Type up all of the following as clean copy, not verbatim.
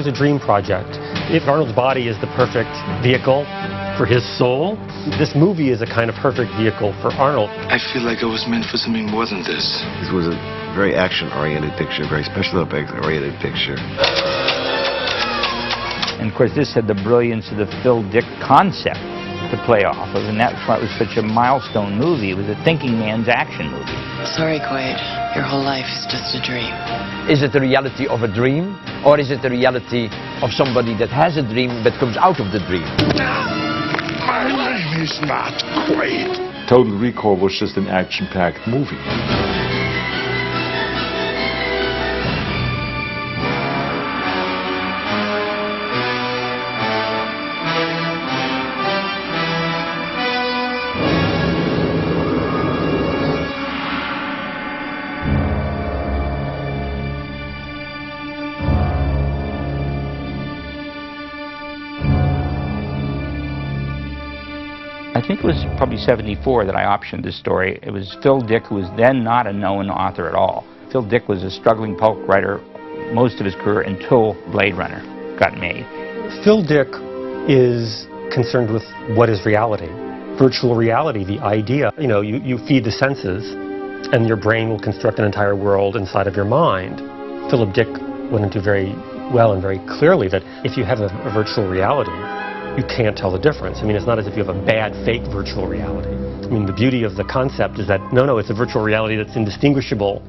was a dream project. If Arnold's body is the perfect vehicle for his soul, this movie is a kind of perfect vehicle for Arnold. I feel like I was meant for something more than this. This was a very action-oriented picture, very special effects-oriented picture. And of course, this had the brilliance of the Phil Dick concept to play off of, and that's why it was such a milestone movie. It was a thinking man's action movie. Sorry, Quaid. Your whole life is just a dream. Is it the reality of a dream, or is it the reality of somebody that has a dream but comes out of the dream? My name is not Quaid. Total Recall was just an action-packed movie. I think it was probably 74 that I optioned this story. It was Phil Dick, who was then not a known author at all. Phil Dick was a struggling pulp writer most of his career until Blade Runner got made. Phil Dick is concerned with what is reality. Virtual reality, the idea, you feed the senses and your brain will construct an entire world inside of your mind. Philip Dick went into very well and very clearly that if you have a virtual reality, you can't tell the difference. I mean, it's not as if you have a bad, fake virtual reality. I mean, the beauty of the concept is that, no, it's a virtual reality that's indistinguishable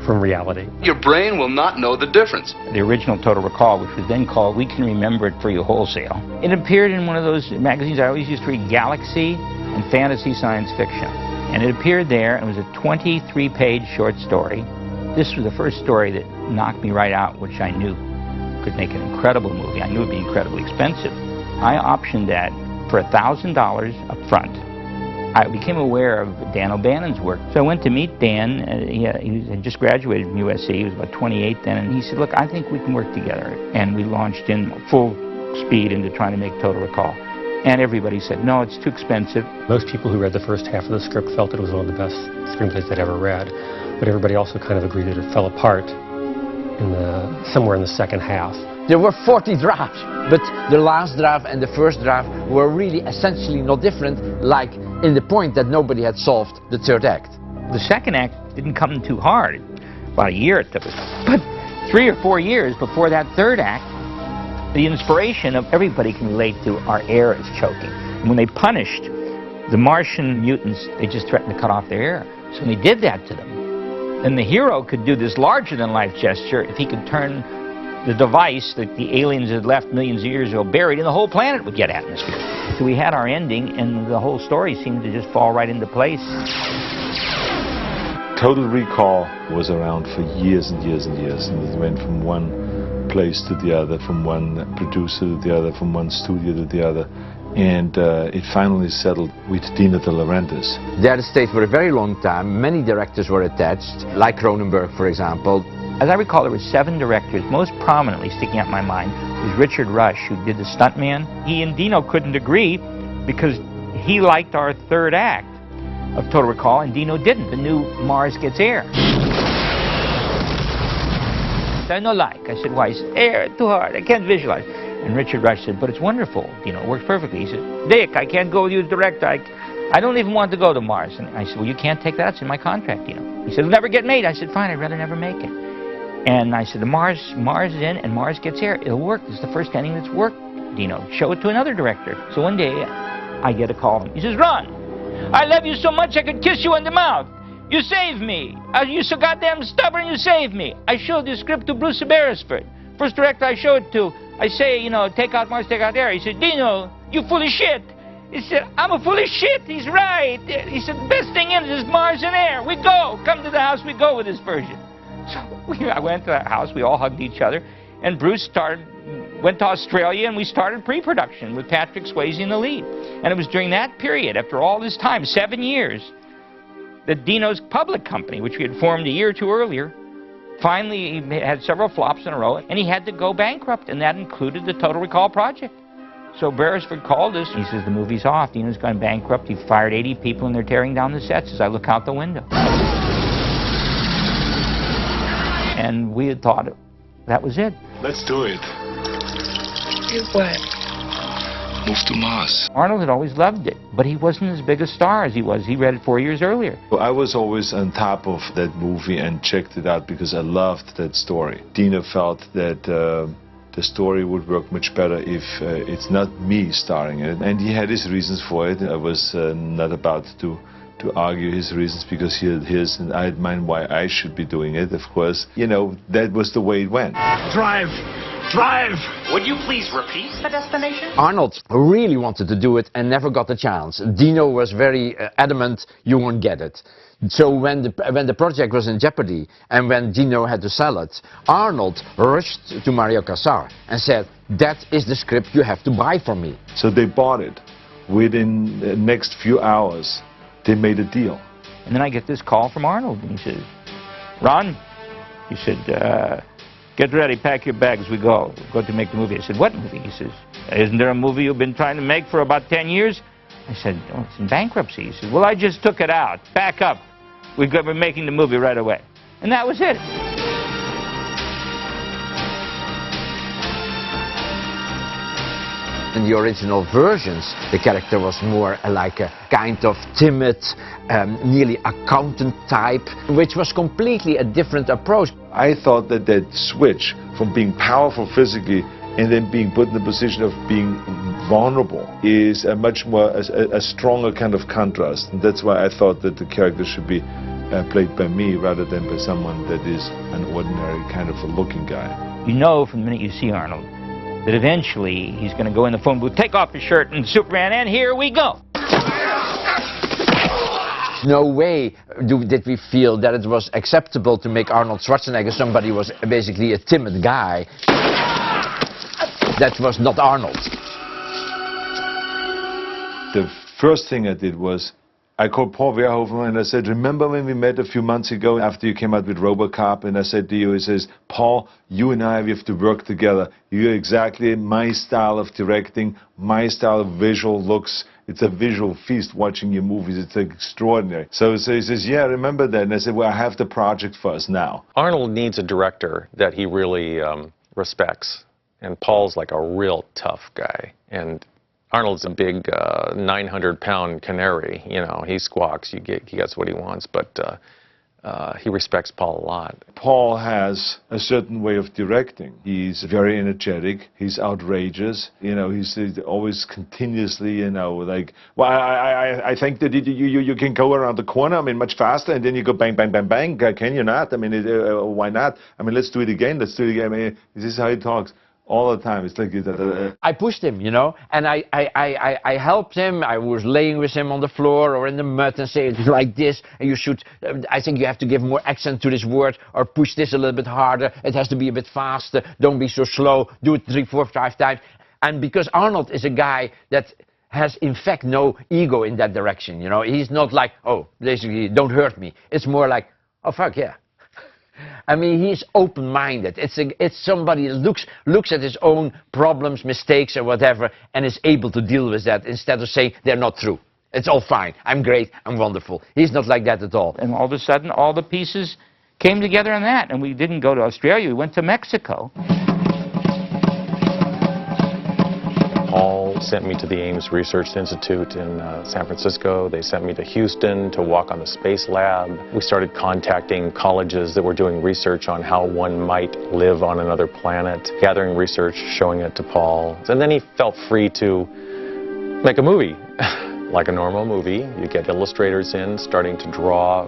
from reality. Your brain will not know the difference. The original Total Recall, which was then called We Can Remember It For You Wholesale, it appeared in one of those magazines I always used to read, Galaxy and Fantasy Science Fiction. And it appeared there, and it was a 23-page short story. This was the first story that knocked me right out, which I knew could make an incredible movie. I knew it would be incredibly expensive. I optioned that for $1,000 up front. I became aware of Dan O'Bannon's work. So I went to meet Dan. He had just graduated from USC. He was about 28 then. And he said, look, I think we can work together. And we launched in full speed into trying to make Total Recall. And everybody said, no, it's too expensive. Most people who read the first half of the script felt it was one of the best screenplays they'd ever read. But everybody also kind of agreed that it fell apart somewhere in the second half. There were 40 drafts, but the last draft and the first draft were really essentially not different, like in the point that nobody had solved the third act. The second act didn't come too hard. About a year it took us. But 3 or 4 years before that third act, the inspiration of everybody can relate to our air is choking. And when they punished the Martian mutants, they just threatened to cut off their air. So when they did that to them, then the hero could do this larger-than-life gesture if he could turn the device that the aliens had left millions of years ago buried, and the whole planet would get atmosphere. So we had our ending, and the whole story seemed to just fall right into place. Total Recall was around for years and years and years, and it went from one place to the other, from one producer to the other, from one studio to the other, and it finally settled with Dino De Laurentiis. There it stayed for a very long time. Many directors were attached, like Cronenberg, for example. As I recall, there were 7 directors. Most prominently sticking out in my mind was Richard Rush, who did The Stuntman. He and Dino couldn't agree because he liked our third act of Total Recall, and Dino didn't. The new Mars Gets Air. I said, no like. I said, why? He said, air, too hard. I can't visualize. And Richard Rush said, but it's wonderful. Dino, it works perfectly. He said, Dick, I can't go with you as director. I don't even want to go to Mars. And I said, well, you can't take that. It's in my contract, Dino. He said, it'll never get made. I said, fine, I'd rather never make it. And I said, Mars is in and Mars Gets Air. It'll work. This is the first ending that's worked, Dino. Show it to another director. So one day, I get a call. He says, Ron, I love you so much I could kiss you on the mouth. You saved me. You're so goddamn stubborn, you saved me. I showed the script to Bruce Beresford. First director I show it to, I say, take out Mars, take out air. He said, Dino, you full of shit. He said, I'm a full of shit. He's right. He said, the best thing in it is Mars and air. We go. Come to the house, we go with this version. So I went to the house, we all hugged each other, and Bruce went to Australia, and we started pre-production with Patrick Swayze in the lead. And it was during that period, after all this time, 7 years, that Dino's public company, which we had formed a year or two earlier, finally he had several flops in a row, and he had to go bankrupt, and that included the Total Recall project. So Beresford called us. He says, the movie's off. Dino's gone bankrupt. He fired 80 people, and they're tearing down the sets as I look out the window. And we had thought that was it. Let's do it. do what? Move to Mars. Arnold had always loved it, but he wasn't as big a star as he was. He read it 4 years earlier. I was always on top of that movie and checked it out because I loved that story. Dino felt that the story would work much better if it's not me starring in it, and he had his reasons for it. I was not about to argue his reasons because he had his, and I had mine why I should be doing it, of course. You know, that was the way it went. Drive! Drive! Would you please repeat the destination? Arnold really wanted to do it and never got the chance. Dino was very adamant, you won't get it. So when the project was in jeopardy and when Dino had to sell it, Arnold rushed to Mario Casar and said, that is the script you have to buy from me. So they bought it. Within the next few hours, they made a deal. And then I get this call from Arnold, and he says, Ron, he said, get ready, pack your bags, we go. We're going to make the movie. I said, what movie? He says, isn't there a movie you've been trying to make for about 10 years? I said, oh, it's in bankruptcy. He said, well, I just took it out. Back up. We're making the movie right away. And that was it. In the original versions, the character was more like a kind of timid, nearly accountant type, which was completely a different approach. I thought that that switch from being powerful physically and then being put in the position of being vulnerable is a much more, a stronger kind of contrast. And that's why I thought that the character should be played by me rather than by someone that is an ordinary kind of a looking guy. You know from the minute you see Arnold that eventually he's going to go in the phone booth, take off his shirt, and Superman, and here we go. No way did we feel that it was acceptable to make Arnold Schwarzenegger somebody who was basically a timid guy. That was not Arnold. The first thing I did was I called Paul Verhoeven and I said, remember when we met a few months ago after you came out with RoboCop, and I said to you, he says, Paul, you and I, we have to work together. You're exactly my style of directing, my style of visual looks. It's a visual feast watching your movies. It's extraordinary. So he says, yeah, I remember that. And I said, well, I have the project for us now. Arnold needs a director that he really respects. And Paul's like a real tough guy. And Arnold's a big 900-pound canary. You know, he squawks, he gets what he wants, but he respects Paul a lot. Paul has a certain way of directing. He's very energetic, he's outrageous, you know, he's always continuously, you know, like, well, I think that you can go around the corner, I mean, much faster, and then you go bang, bang, bang, bang, can you not? I mean, why not? I mean, let's do it again, let's do it again. I mean, this is how he talks. All the time. It's like I pushed him, you know, and I helped him. I was laying with him on the floor or in the mud and say it's like this, and you should, I think you have to give more accent to this word, or push this a little bit harder. It has to be a bit faster. Don't be so slow. Do it 3, 4, 5 times. And because Arnold is a guy that has in fact no ego in that direction, you know, he's not like, oh, basically don't hurt me. It's more like, oh fuck yeah. I mean, he's open-minded. It's somebody that looks at his own problems, mistakes, or whatever, and is able to deal with that instead of saying they're not true. It's all fine. I'm great. I'm wonderful. He's not like that at all. And all of a sudden, all the pieces came together on that. And we didn't go to Australia. We went to Mexico. Paul sent me to the Ames Research Institute in San Francisco. They sent me to Houston to walk on the Space Lab. We started contacting colleges that were doing research on how one might live on another planet, gathering research, showing it to Paul. And then he felt free to make a movie. Like a normal movie, you get illustrators in, starting to draw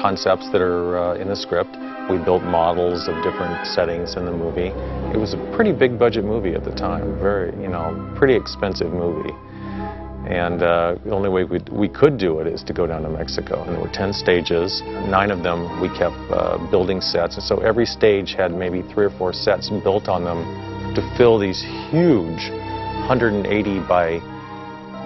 concepts that are in the script. We built models of different settings in the movie. It was a pretty big budget movie at the time, very, you know, pretty expensive movie. And the only way we could do it is to go down to Mexico. And there were 10 stages. 9 of them we kept building sets. And so every stage had maybe 3 or 4 sets built on them to fill these huge 180 by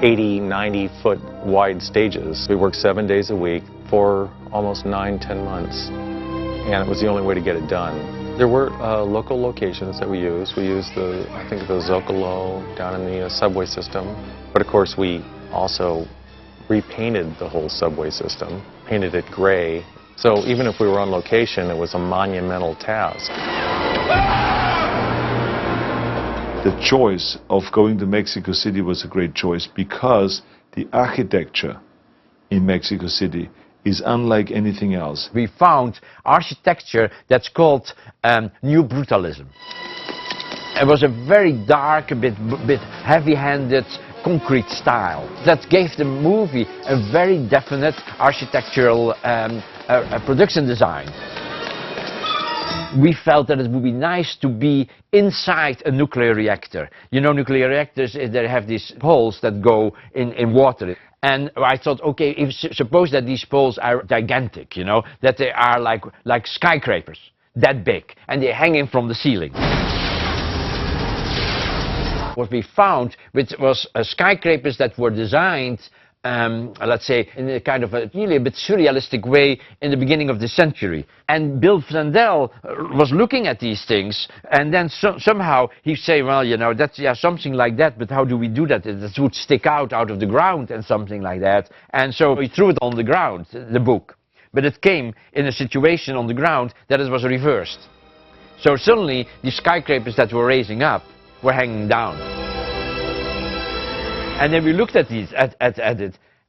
80, 90-foot wide stages. We worked 7 days a week for almost 9, 10 months. And it was the only way to get it done. There were local locations that we used. We used I think the Zocalo down in the subway system. But of course we also repainted the whole subway system, painted it gray. So even if we were on location, it was a monumental task. the choice of going to Mexico City was a great choice because the architecture in Mexico City is unlike anything else. We found architecture that's called New Brutalism. It was a very dark, a bit heavy-handed, concrete style that gave the movie a very definite architectural production design. We felt that it would be nice to be inside a nuclear reactor. You know, nuclear reactors, they have these holes that go in water. And I thought, okay, suppose that these poles are gigantic, you know, that they are like skyscrapers, that big, and they're hanging from the ceiling. What we found, which was skyscrapers that were designed, let's say, in a kind of really a bit surrealistic way in the beginning of the century. And Bill Flandel was looking at these things, and then somehow he say, well, you know, that's something like that, but how do we do that? It would stick out of the ground and something like that. And so we threw it on the ground, the book. But it came in a situation on the ground that it was reversed. So suddenly, the skyscrapers that were raising up were hanging down. And then we looked at it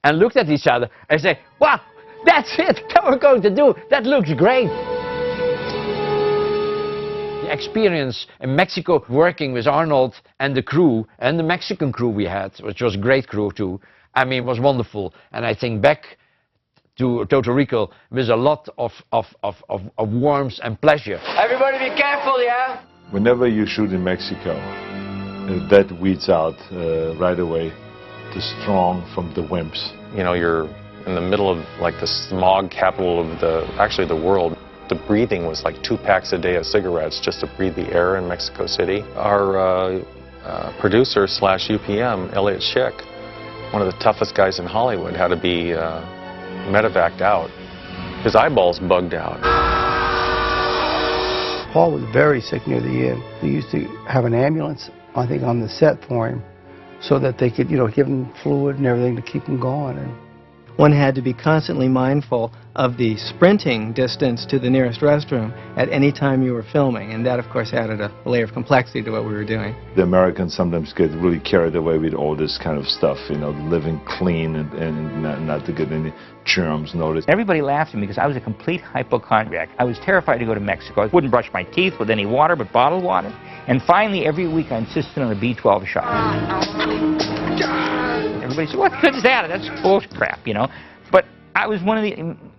and looked at each other and said, wow, that's it, that we're going to do, that looks great. The experience in Mexico working with Arnold and the crew, and the Mexican crew we had, which was a great crew too, I mean, it was wonderful. And I think back to Total Recall with a lot of warmth and pleasure. Everybody be careful, yeah? Whenever you shoot in Mexico, that weeds out right away the strong from the wimps. You know, you're in the middle of like the smog capital of the world. The breathing was like 2 packs a day of cigarettes just to breathe the air in Mexico City. Our producer / UPM, Elliot Schick, one of the toughest guys in Hollywood, had to be medevaced out. His eyeballs bugged out. Paul was very sick near the end. They used to have an ambulance, I think, on the set for him so that they could, you know, give him fluid and everything to keep him going. And one had to be constantly mindful of the sprinting distance to the nearest restroom at any time you were filming, and that, of course, added a layer of complexity to what we were doing. The Americans sometimes get really carried away with all this kind of stuff, you know, living clean and not to get any germs noticed. Everybody laughed at me because I was a complete hypochondriac. I was terrified to go to Mexico. I wouldn't brush my teeth with any water but bottled water. And finally, every week I insisted on a B12 shot. Everybody said, what good is that? That's bullshit crap, you know. But I was one of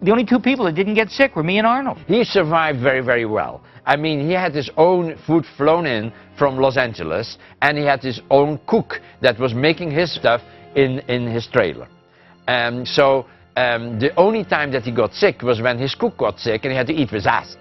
the only 2 people that didn't get sick were me and Arnold. He survived very, very well. I mean, he had his own food flown in from Los Angeles, and he had his own cook that was making his stuff in his trailer. So the only time that he got sick was when his cook got sick and he had to eat with us.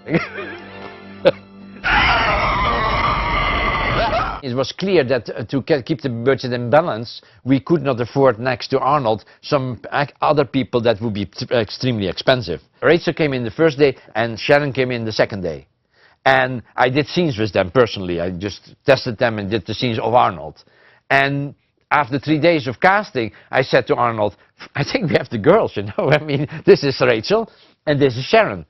It was clear that to keep the budget in balance, we could not afford, next to Arnold, some other people that would be extremely expensive. Rachel came in the first day and Sharon came in the second day. And I did scenes with them personally. I just tested them and did the scenes of Arnold. And after 3 days of casting, I said to Arnold, I think we have the girls, you know. I mean, this is Rachel and this is Sharon.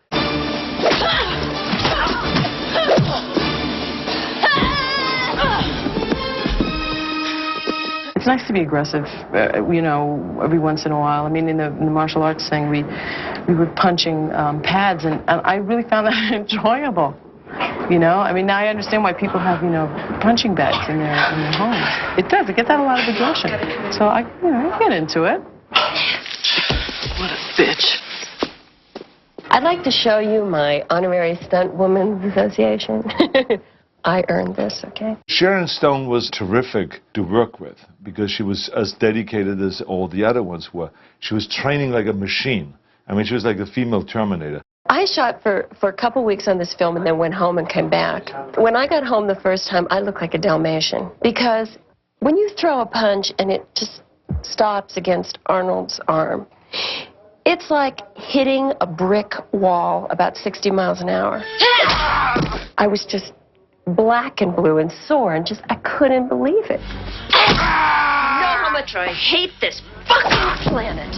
It's nice to be aggressive, you know, every once in a while. I mean, in the martial arts thing, we were punching pads, and I really found that enjoyable. You know, I mean, now I understand why people have, you know, punching bags in their homes. It does. It gets out a lot of aggression. So I get into it. What a bitch. I'd like to show you my honorary stunt women's association. I earned this, okay? Sharon Stone was terrific to work with because she was as dedicated as all the other ones were. She was training like a machine. I mean, she was like the female Terminator. I shot for a couple weeks on this film and then went home and came back. When I got home the first time, I looked like a Dalmatian. Because when you throw a punch and it just stops against Arnold's arm, it's like hitting a brick wall about 60 miles an hour. I was just black and blue and sore and just, I couldn't believe it. You know how much I hate this fucking planet.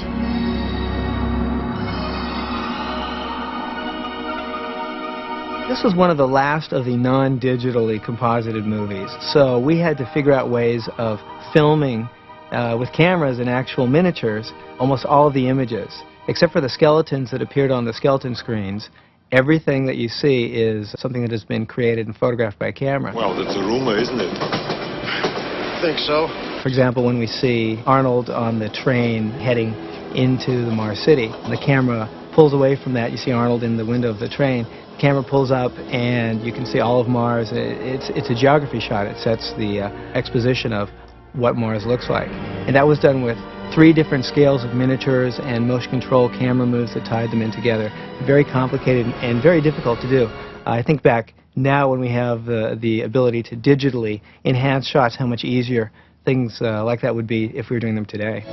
This was one of the last of the non-digitally composited movies, so we had to figure out ways of filming with cameras and actual miniatures almost all of the images, except for the skeletons that appeared on the skeleton screens. Everything that you see is something that has been created and photographed by camera. Well, that's a rumor, isn't it? I think so. For example, when we see Arnold on the train heading into the Mars City, the camera pulls away from that. You see Arnold in the window of the train. The camera pulls up and you can see all of Mars. It's a geography shot. It sets the exposition of what Mars looks like. And that was done with 3 different scales of miniatures and motion control camera moves that tied them in together. Very complicated and very difficult to do. I think back now when we have the ability to digitally enhance shots, how much easier things like that would be if we were doing them today.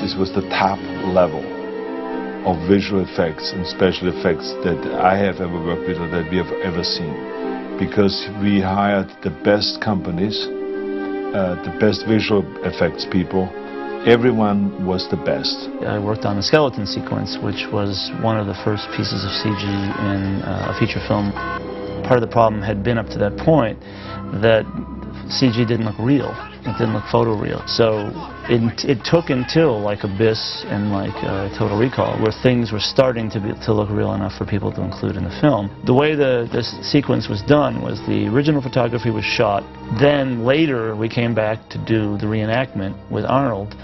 This was the top level of visual effects and special effects that I have ever worked with or that we have ever seen. Because we hired the best companies, the best visual effects people. Everyone was the best. I worked on the skeleton sequence, which was one of the first pieces of CG in a feature film. Part of the problem had been up to that point that CG didn't look real. It didn't look photoreal. So it took until like Abyss and like Total Recall where things were starting to look real enough for people to include in the film. The way this sequence was done was the original photography was shot. Then later we came back to do the reenactment with Arnold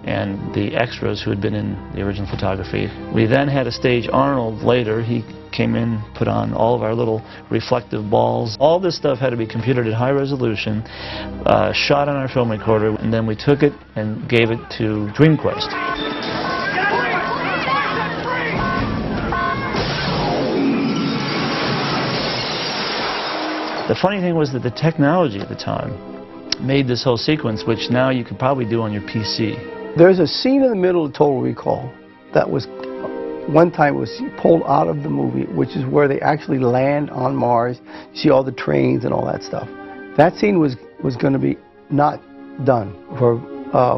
and the extras who had been in the original photography. We then had to stage Arnold later. He came in, put on all of our little reflective balls. All this stuff had to be computed at high resolution, shot on our film recorder, and then we took it and gave it to DreamQuest. The funny thing was that the technology at the time made this whole sequence, which now you could probably do on your PC. There's a scene in the middle of Total Recall that was, one time was pulled out of the movie, which is where they actually land on Mars. You see all the trains and all that stuff. That scene was going to be not done for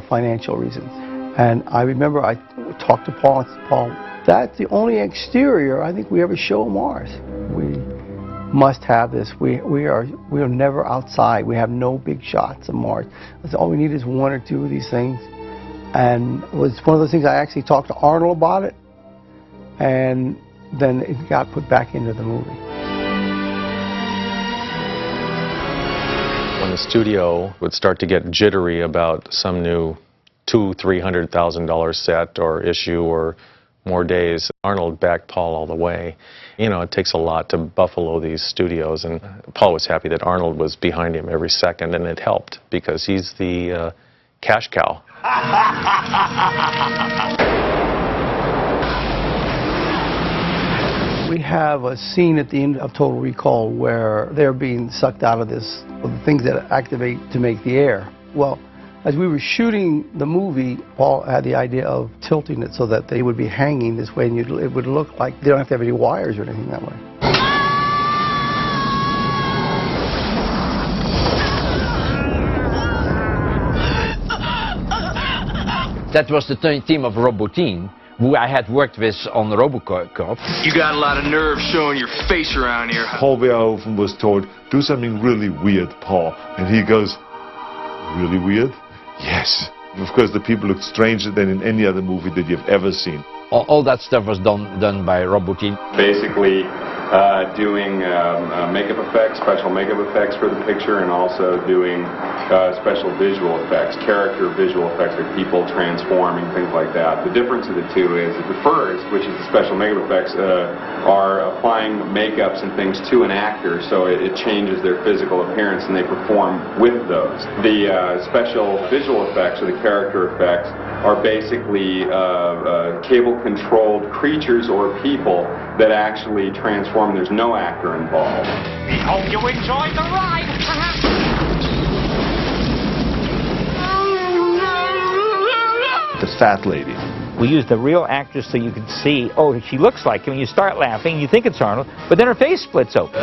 financial reasons. And I remember I talked to Paul and said, Paul, that's the only exterior I think we ever show Mars. We must have this. We are never outside. We have no big shots of Mars. All we need is 1 or 2 of these things. And it was one of those things I actually talked to Arnold about it, and then it got put back into the movie. When the studio would start to get jittery about some new $200,000–300,000 set or issue or more days, Arnold backed Paul all the way. You know, it takes a lot to buffalo these studios, and Paul was happy that Arnold was behind him every second, and it helped because he's the cash cow. We have a scene at the end of Total Recall where they're being sucked out of this, the things that activate to make the air. Well, as we were shooting the movie, Paul had the idea of tilting it so that they would be hanging this way, and it would look like they don't have to have any wires or anything that way. That was the team of Robotine, who I had worked with on RoboCop. You got a lot of nerve showing your face around here. Paul Verhoeven was told, do something really weird, Paul. And he goes, really weird? Yes. Of course, the people looked stranger than in any other movie that you've ever seen. All that stuff was done by Robotine. Basically, doing makeup effects, special makeup effects for the picture, and also doing special visual effects, character visual effects, like people transforming, things like that. The difference of the two is that the first, which is the special makeup effects, are applying makeups and things to an actor, so it changes their physical appearance, and they perform with those. The special visual effects, or the character effects, are basically cable-controlled creatures or people that actually transform. There's no actor involved. We hope you enjoyed the ride. The fat lady. We used the real actress so you could see, oh, she looks like him. You start laughing, you think it's Arnold, but then her face splits open.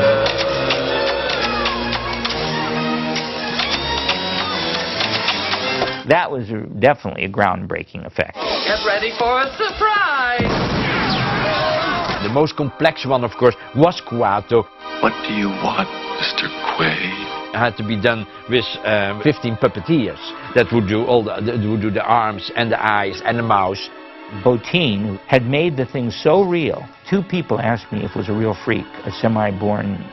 That was definitely a groundbreaking effect. Get ready for a surprise! The most complex one, of course, was Kuato. What do you want, Mr. Quay? It had to be done with 15 puppeteers that would do the arms and the eyes and the mouth. Bottin had made the thing so real. 2 people asked me if it was a real freak, a semi-born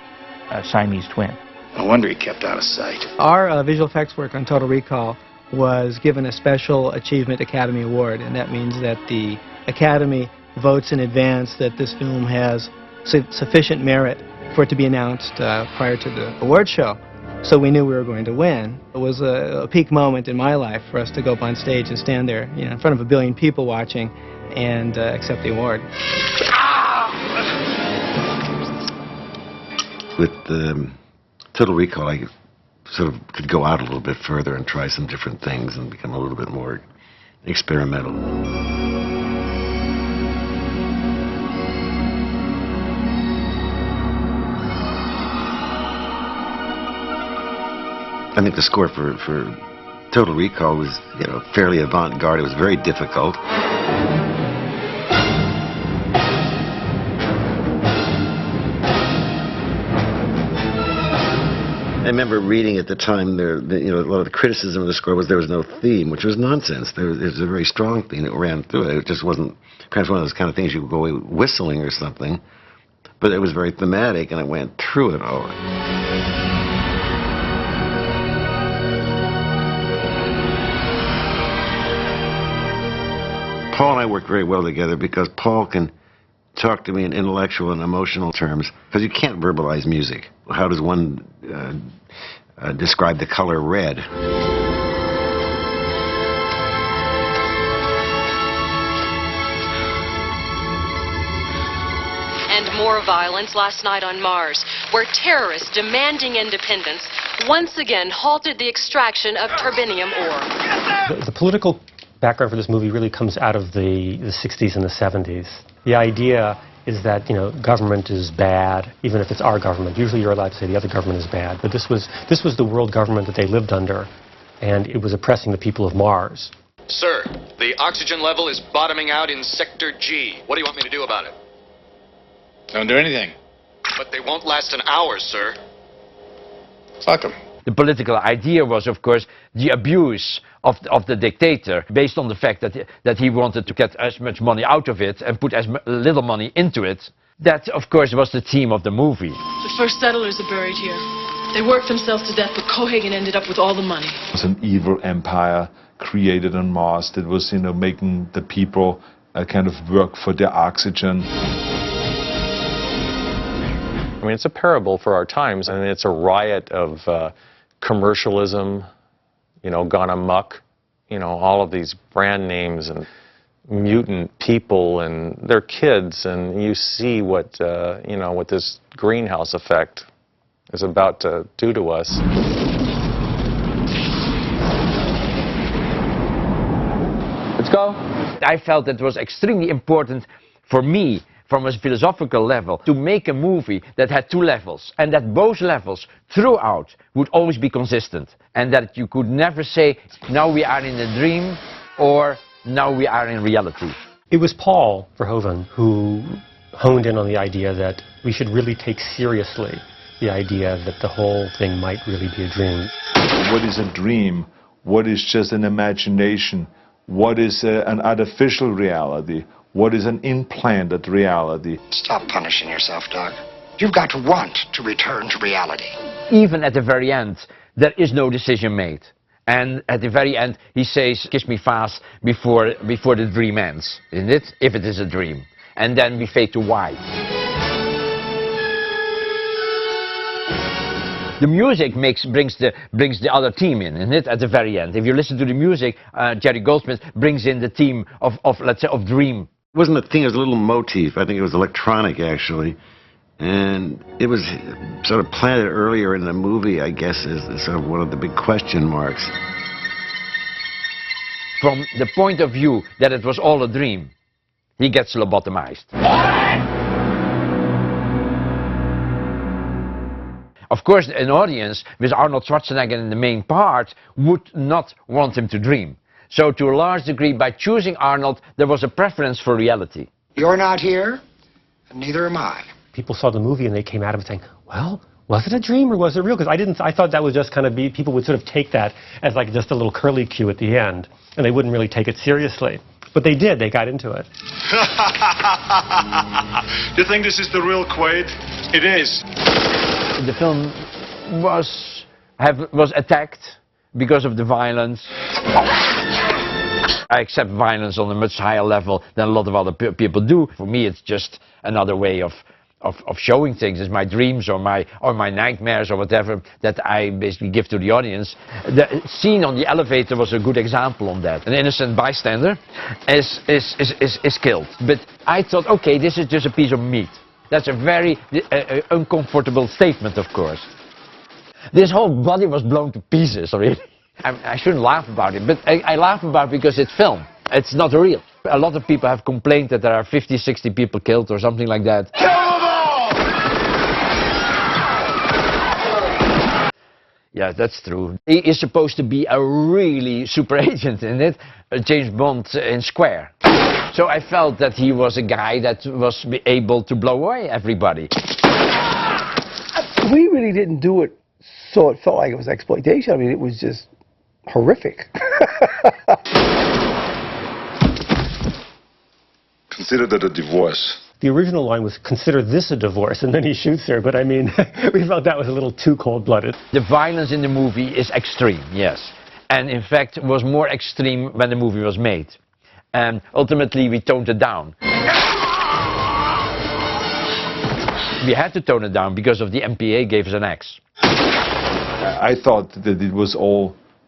Siamese twin. No wonder he kept out of sight. Our visual effects work on Total Recall was given a Special Achievement Academy Award, and that means that the Academy votes in advance that this film has sufficient merit for it to be announced prior to the award show. So we knew we were going to win. It was a peak moment in my life for us to go up on stage and stand there, you know, in front of 1 billion people watching and accept the award. With Total Recall, I sort of could go out a little bit further and try some different things and become a little bit more experimental. I think the score for Total Recall was, you know, fairly avant-garde. It was very difficult. I remember reading at the time, you know, a lot of the criticism of the score was there was no theme, which was nonsense. There was a very strong theme that ran through it. It just wasn't kind of one of those kind of things you could go away whistling or something. But it was very thematic, and it went through it all. Paul and I work very well together because Paul can talk to me in intellectual and emotional terms, because you can't verbalize music. How does one describe the color red? And more violence last night on Mars, where terrorists demanding independence once again halted the extraction of turbinium ore. The political background for this movie really comes out of the 60s and the 70s. The idea is that, you know, government is bad, even if it's our government. Usually you're allowed to say the other government is bad, but this was the world government that they lived under, and it was oppressing the people of Mars. Sir, the oxygen level is bottoming out in Sector G. What do you want me to do about it? Don't do anything. But they won't last an hour, sir. Fuck them. The political idea was, of course, the abuse of the dictator, based on the fact that he wanted to get as much money out of it and put as little money into it. That, of course, was the theme of the movie. The first settlers are buried here. They worked themselves to death, but Cohagen ended up with all the money. It was an evil empire created on Mars that was, you know, making the people kind of work for their oxygen. I mean, it's a parable for our times. I mean, it's a riot of commercialism, you know, gone amok. You know, all of these brand names and mutant people and their kids, and you see what, you know, what this greenhouse effect is about to do to us. Let's go. I felt that it was extremely important for me, from a philosophical level, to make a movie that had 2 levels, and that both levels throughout would always be consistent, and that you could never say, now we are in a dream, or now we are in reality. It was Paul Verhoeven who honed in on the idea that we should really take seriously the idea that the whole thing might really be a dream. What is a dream? What is just an imagination? What is an artificial reality? What is an implanted reality? Stop punishing yourself, Doc. You've got to want to return to reality. Even at the very end, there is no decision made. And at the very end, he says, kiss me fast before the dream ends, isn't it? If it is a dream. And then we fade to white. The music brings the other theme in, isn't it? At the very end. If you listen to the music, Jerry Goldsmith brings in the theme of let's say, of dream. It wasn't a thing, it was a little motif. I think it was electronic, actually. And it was sort of planted earlier in the movie, I guess, as sort of one of the big question marks. From the point of view that it was all a dream, he gets lobotomized. Of course, an audience with Arnold Schwarzenegger in the main part would not want him to dream. So to a large degree, by choosing Arnold, there was a preference for reality. You're not here, and neither am I. People saw the movie and they came out of it saying, well, was it a dream or was it real? Because I thought that would just kind of be, people would sort of take that as like just a little curly cue at the end, and they wouldn't really take it seriously. But they did, they got into it. You think this is the real Quaid? It is. The film was attacked because of the violence. I accept violence on a much higher level than a lot of other people do. For me, it's just another way of showing things. It's my dreams or my nightmares or whatever that I basically give to the audience. The scene on the elevator was a good example on that. An innocent bystander is killed. But I thought, okay, this is just a piece of meat. That's a very uncomfortable statement, of course. This whole body was blown to pieces, really. I shouldn't laugh about it, but I laugh about it because it's film. It's not real. A lot of people have complained that there are 50, 60 people killed or something like that. Yeah, that's true. He is supposed to be a really super agent in it, James Bond in Square. So I felt that he was a guy that was able to blow away everybody. We really didn't do it so it felt like it was exploitation. I mean, it was just horrific. Consider that a divorce. The original line was, consider this a divorce, and then he shoots her, but I mean, we felt that was a little too cold-blooded. The violence in the movie is extreme, yes. And in fact, was more extreme when the movie was made. And ultimately, we toned it down. We had to tone it down because of the MPA gave us an X. I thought that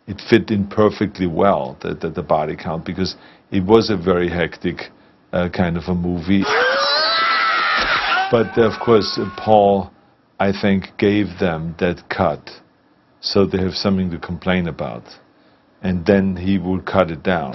it fit in perfectly well, the body count, because it was a very hectic kind of a movie. But of course, Paul, I think, gave them that cut, so they have something to complain about. And then he would cut it down.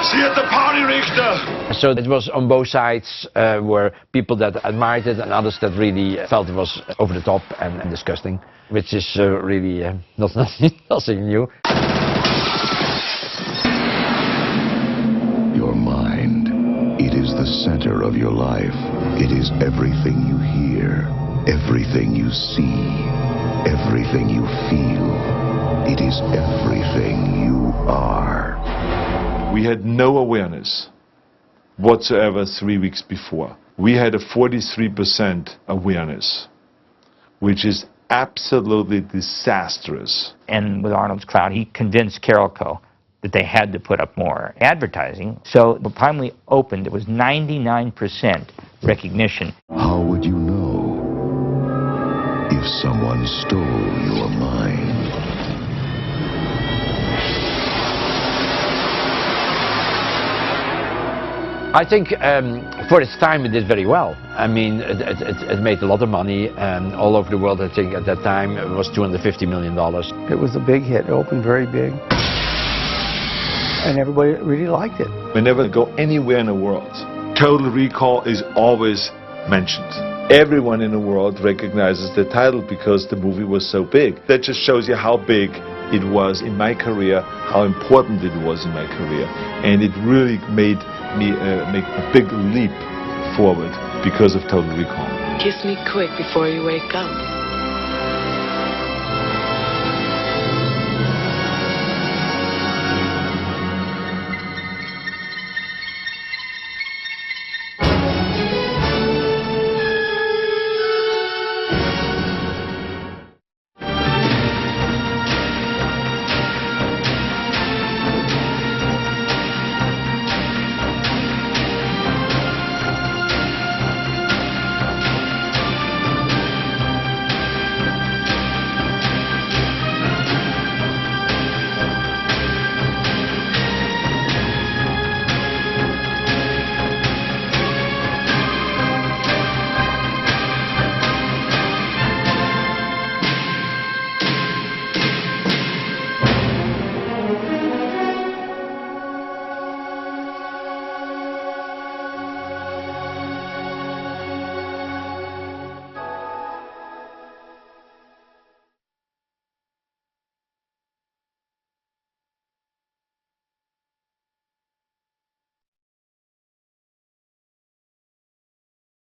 See you at the party, Richter! So it was on both sides, were people that admired it and others that really felt it was over the top and disgusting, which is really nothing new. Your mind, it is the center of your life. It is everything you hear, everything you see, everything you feel. It is everything you are. We had no awareness whatsoever 3 weeks before. We had a 43% awareness, which is absolutely disastrous. And with Arnold's Crowd, he convinced Carolco that they had to put up more advertising. So the time we opened, it was 99% recognition. How would you know if someone stole your mind? I think for its time it did very well. I mean, it made a lot of money all over the world. I think at that time it was $250 million. It was a big hit. It opened very big. And everybody really liked it. Whenever I go anywhere in the world, Total Recall is always mentioned. Everyone in the world recognizes the title because the movie was so big. That just shows you how big it was in my career, how important it was in my career. And it really made me make a big leap forward because of Total Recall. Kiss me quick before you wake up.